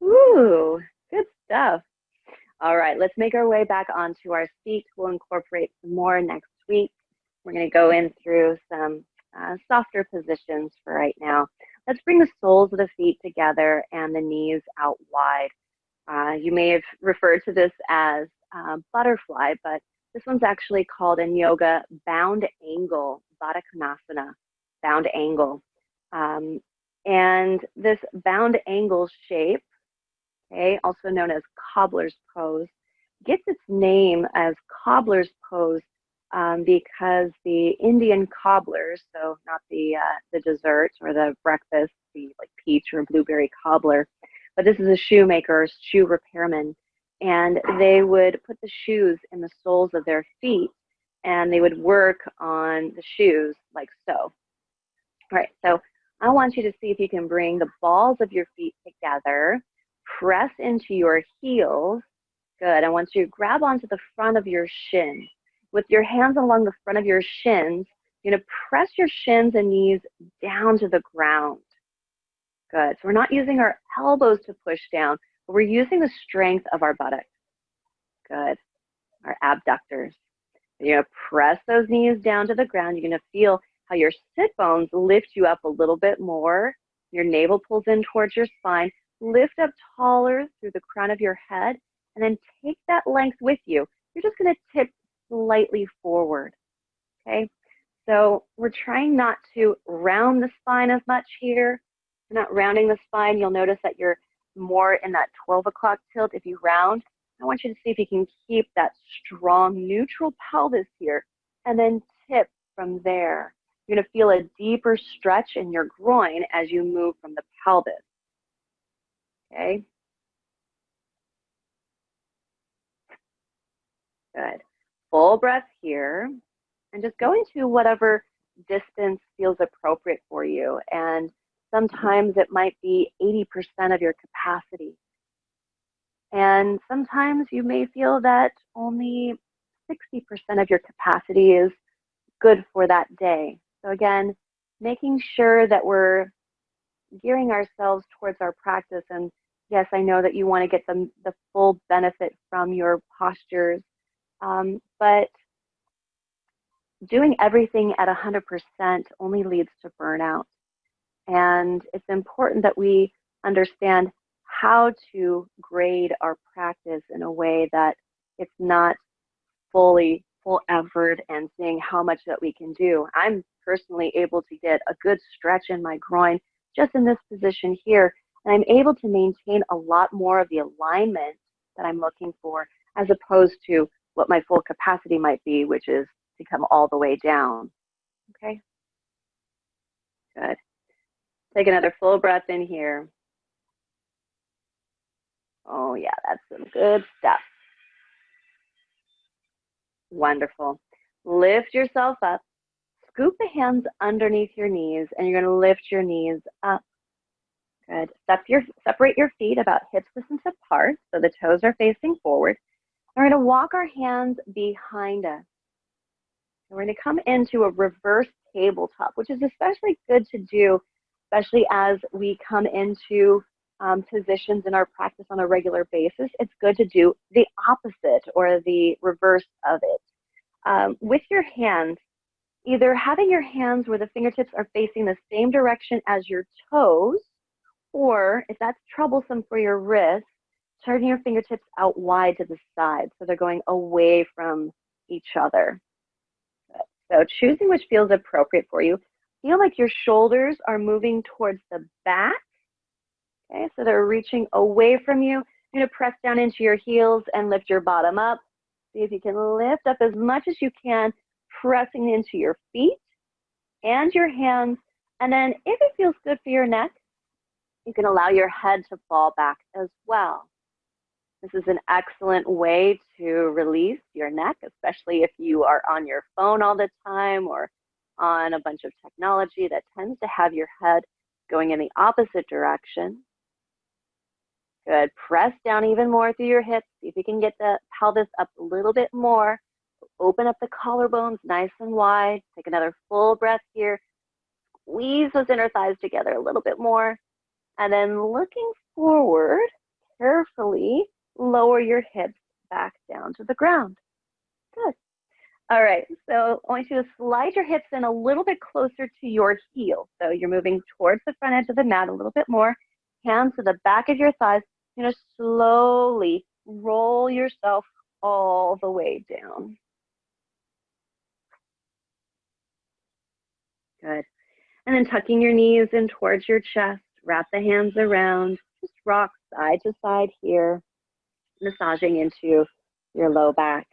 A: Woo, good stuff. All right, let's make our way back onto our feet. We'll incorporate some more next week. We're going to go in through some softer positions for right now. Let's bring the soles of the feet together and the knees out wide. You may have referred to this as butterfly, but this one's actually called in yoga bound angle, Baddha Konasana, bound angle. And this bound angle shape, okay, also known as cobbler's pose, gets its name as cobbler's pose because the Indian cobblers, so not the dessert or the breakfast, the like peach or blueberry cobbler, but this is a shoemaker, shoe repairman. and they would put the shoes in the soles of their feet, and they would work on the shoes like so. All right, so I want you to see if you can bring the balls of your feet together, press into your heels. Good. I want you to grab onto the front of your shin. With your hands along the front of your shins, you're going to press your shins and knees down to the ground. Good. So we're not using our elbows to push down, but we're using the strength of our buttocks. Good. Our abductors. You're going to press those knees down to the ground. You're going to feel how your sit bones lift you up a little bit more. Your navel pulls in towards your spine. Lift up taller through the crown of your head, and then take that length with you. You're just going to tip slightly forward, okay? So we're trying not to round the spine as much here. We're not rounding the spine. You'll notice that you're more in that 12 o'clock tilt. If you round, I want you to see if you can keep that strong neutral pelvis here, and then tip from there. You're going to feel a deeper stretch in your groin as you move from the pelvis, okay? Good. Full breath here, and just go into whatever distance feels appropriate for you. And sometimes it might be 80% of your capacity. And sometimes you may feel that only 60% of your capacity is good for that day. So again, making sure that we're gearing ourselves towards our practice. And yes, I know that you want to get the full benefit from your postures, but doing everything at 100% only leads to burnout. And it's important that we understand how to grade our practice in a way that it's not full effort and seeing how much that we can do. I'm personally able to get a good stretch in my groin just in this position here, and I'm able to maintain a lot more of the alignment that I'm looking for, as opposed to what my full capacity might be, which is to come all the way down. Okay, good. Take another full breath in here. Oh yeah, that's some good stuff. Wonderful. Lift yourself up. Scoop the hands underneath your knees, and you're going to lift your knees up. Good. Separate your feet about hip distance apart so the toes are facing forward. We're going to walk our hands behind us. We're going to come into a reverse tabletop, which is especially good to do, especially as we come into positions in our practice on a regular basis. It's good to do the opposite or the reverse of it. With your hands, either having your hands where the fingertips are facing the same direction as your toes, or if that's troublesome for your wrists, turning your fingertips out wide to the side so they're going away from each other. So choosing which feels appropriate for you. Feel like your shoulders are moving towards the back. Okay, so they're reaching away from you. You're going to press down into your heels and lift your bottom up. See if you can lift up as much as you can, pressing into your feet and your hands. And then if it feels good for your neck, you can allow your head to fall back as well. This is an excellent way to release your neck, especially if you are on your phone all the time or on a bunch of technology that tends to have your head going in the opposite direction. Good. Press down even more through your hips. See if you can get the pelvis up a little bit more. Open up the collarbones nice and wide. Take another full breath here. Squeeze those inner thighs together a little bit more. And then looking forward, carefully lower your hips back down to the ground. Good. All right, so I want you to slide your hips in a little bit closer to your heels. So you're moving towards the front edge of the mat a little bit more. Hands to the back of your thighs. You're going to slowly roll yourself all the way down. Good. And then tucking your knees in towards your chest. Wrap the hands around. Just rock side to side here, massaging into your low back.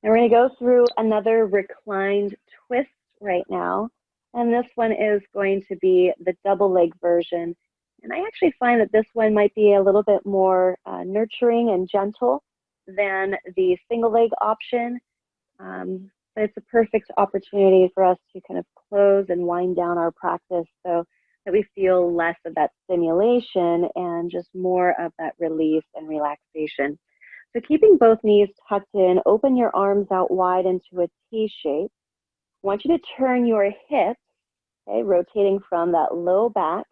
A: And we're going to go through another reclined twist right now. And this one is going to be the double leg version. And I actually find that this one might be a little bit more nurturing and gentle than the single leg option. But it's a perfect opportunity for us to kind of close and wind down our practice so that we feel less of that stimulation and just more of that release and relaxation. So keeping both knees tucked in, open your arms out wide into a T shape. I want you to turn your hips, okay, rotating from that low back.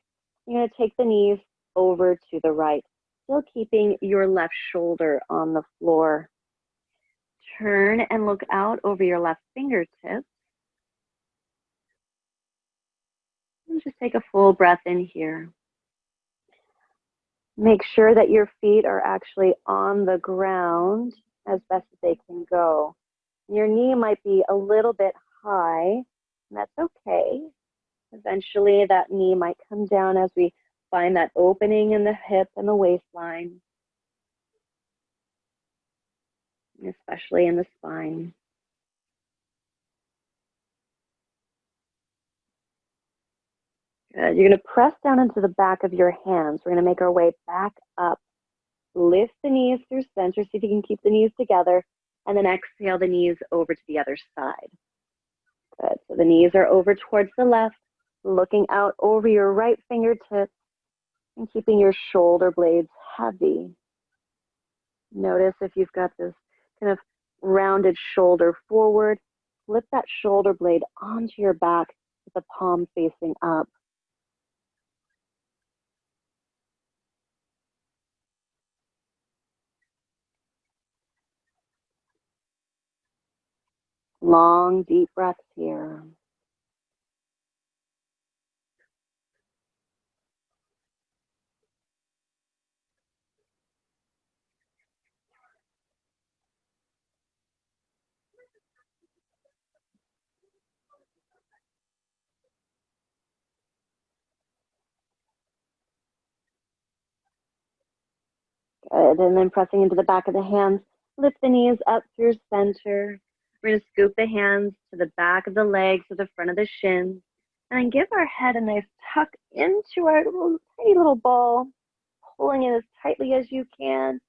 A: You're going to take the knees over to the right, still keeping your left shoulder on the floor. Turn and look out over your left fingertips. And just take a full breath in here. Make sure that your feet are actually on the ground as best as they can go. Your knee might be a little bit high, and that's okay. Eventually, that knee might come down as we find that opening in the hip and the waistline, especially in the spine. Good. You're going to press down into the back of your hands. We're going to make our way back up. Lift the knees through center, see if you can keep the knees together, and then exhale the knees over to the other side. Good. So the knees are over towards the left, looking out over your right fingertips and keeping your shoulder blades heavy. Notice if you've got this kind of rounded shoulder forward, flip that shoulder blade onto your back with the palm facing up. Long, deep breaths here. Good. And then pressing into the back of the hands, lift the knees up through center. We're going to scoop the hands to the back of the legs, to the front of the shins, and then give our head a nice tuck into our tiny little ball, pulling it as tightly as you can,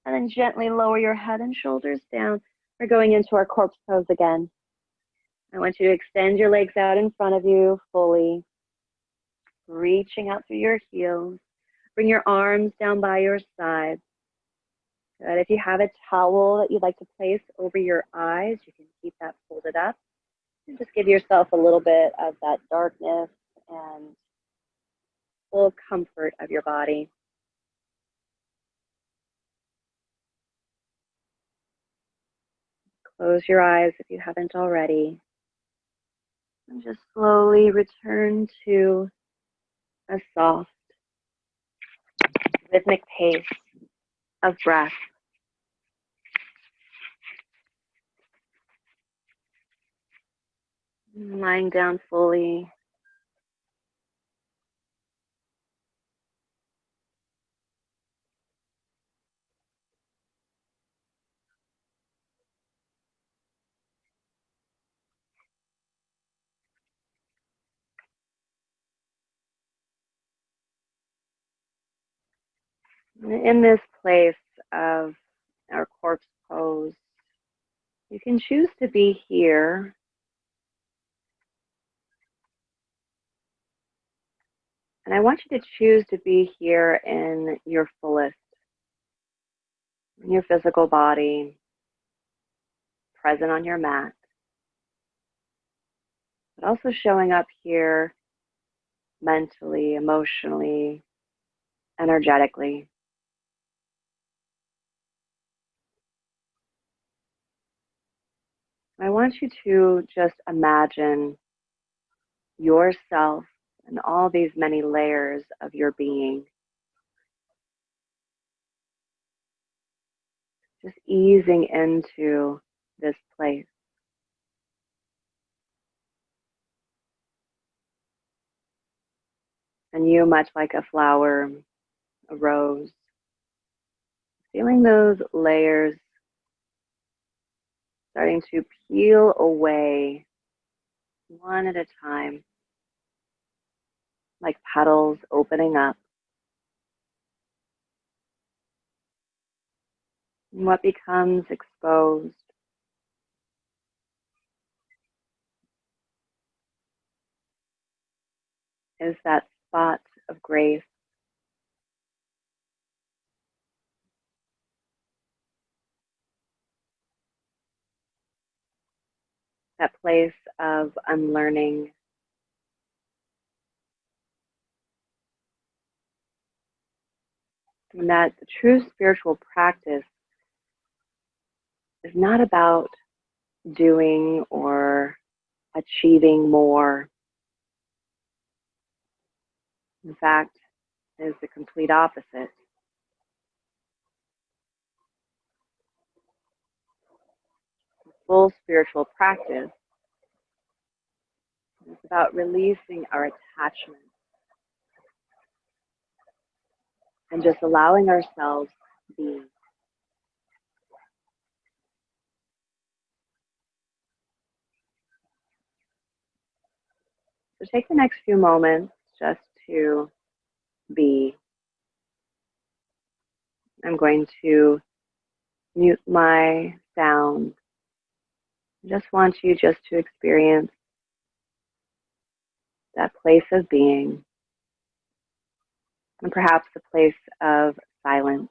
A: and then gently lower your head and shoulders down. We're going into our corpse pose again. I want you to extend your legs out in front of you fully, reaching out through your heels. Bring your arms down by your sides. Good. If you have a towel that you'd like to place over your eyes, you can keep that folded up. And just give yourself a little bit of that darkness and full comfort of your body. Close your eyes if you haven't already. And just slowly return to a soft, rhythmic pace of breath. Lying down fully. In this place of our corpse pose, you can choose to be here, and I want you to choose to be here in your fullest, in your physical body, present on your mat, but also showing up here mentally, emotionally, energetically. I want you to just imagine yourself and all these many layers of your being. Just easing into this place. And you, much like a flower, a rose, feeling those layers starting to peel away one at a time. like petals opening up. And what becomes exposed is that spot of grace, that place of unlearning, and that the true spiritual practice is not about doing or achieving more. In fact, it is the complete opposite. Full spiritual practice is about releasing our attachment and just allowing ourselves to be. So take the next few moments just to be. I'm going to mute my sound. I just want you just to experience that place of being and perhaps a place of silence.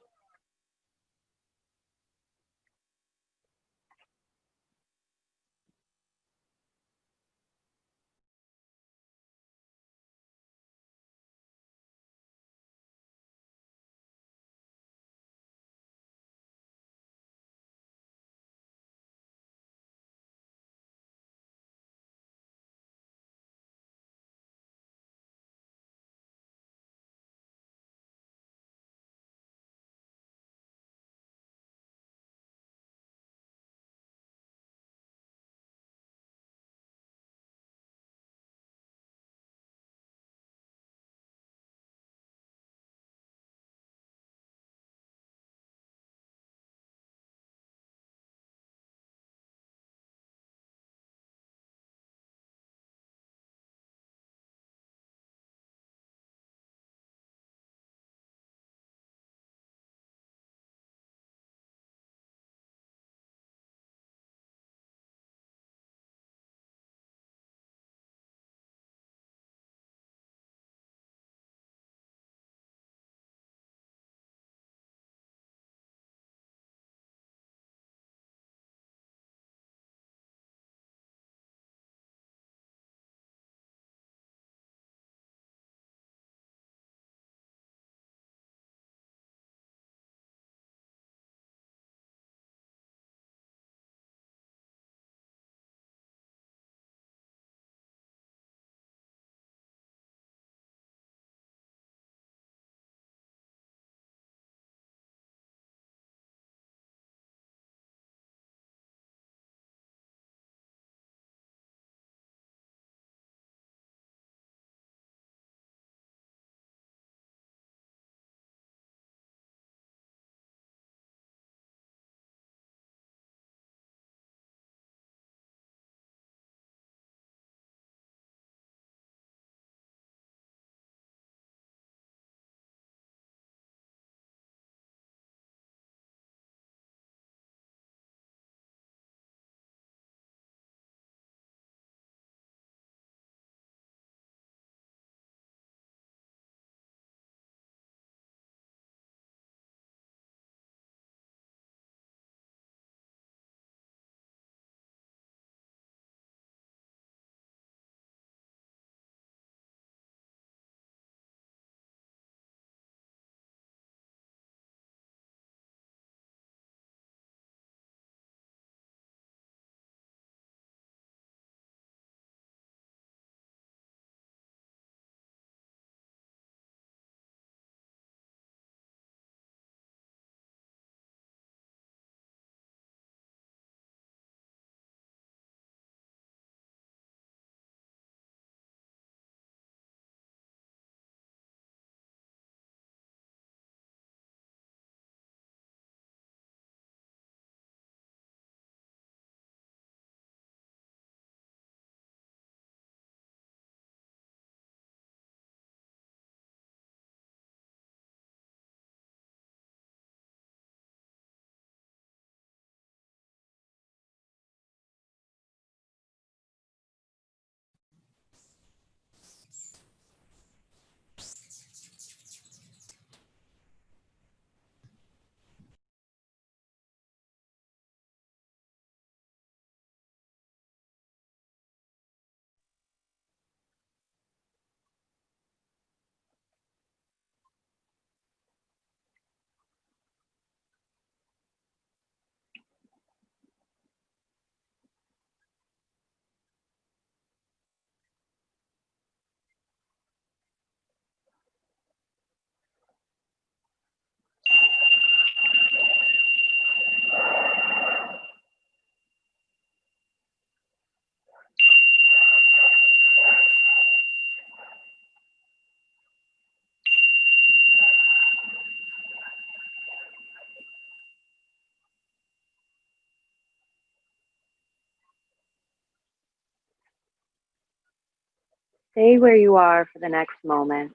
A: stay where you are for the next moment.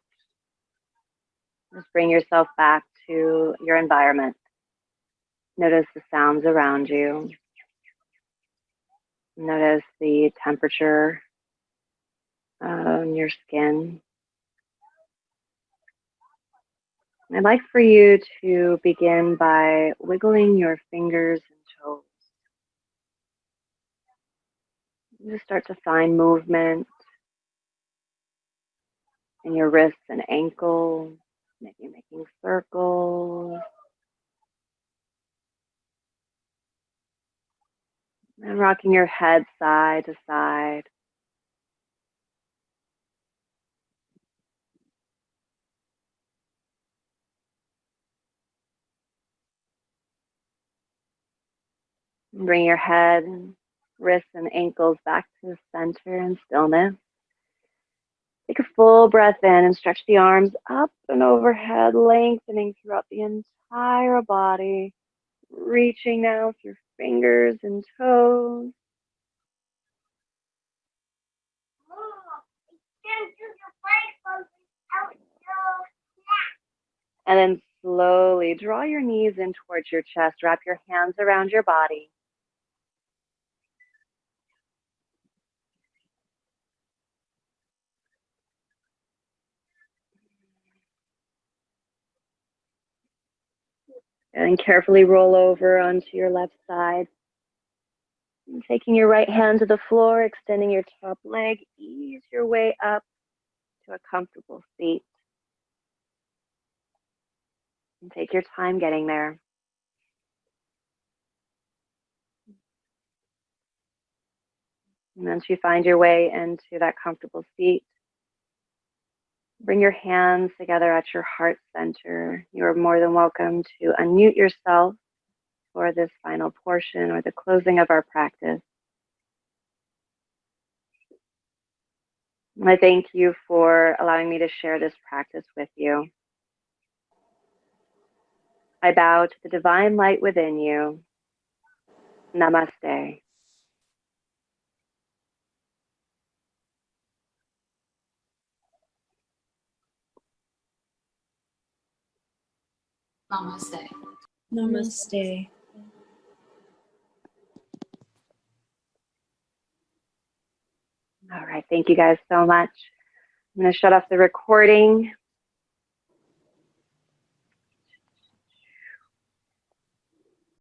A: Just bring yourself back to your environment. Notice the sounds around you. Notice the temperature on your skin. I'd like for you to begin by wiggling your fingers and toes. Just start to find movement in your wrists and ankles, maybe making circles. And rocking your head side to side. Bring your head, wrists, and ankles back to the center in stillness. Take a full breath in and stretch the arms up and overhead, lengthening throughout the entire body. Reaching now with your fingers and toes. And then slowly draw your knees in towards your chest. Wrap your hands around your body. And carefully roll over onto your left side. And taking your right hand to the floor, extending your top leg, ease your way up to a comfortable seat. And take your time getting there. And once you find your way into that comfortable seat, bring your hands together at your heart center. You are more than welcome to unmute yourself for this final portion or the closing of our practice. And I thank you for allowing me to share this practice with you. I bow to the divine light within you. Namaste.
B: Namaste.
C: Namaste.
A: All right, thank you guys so much. I'm going to shut off the recording.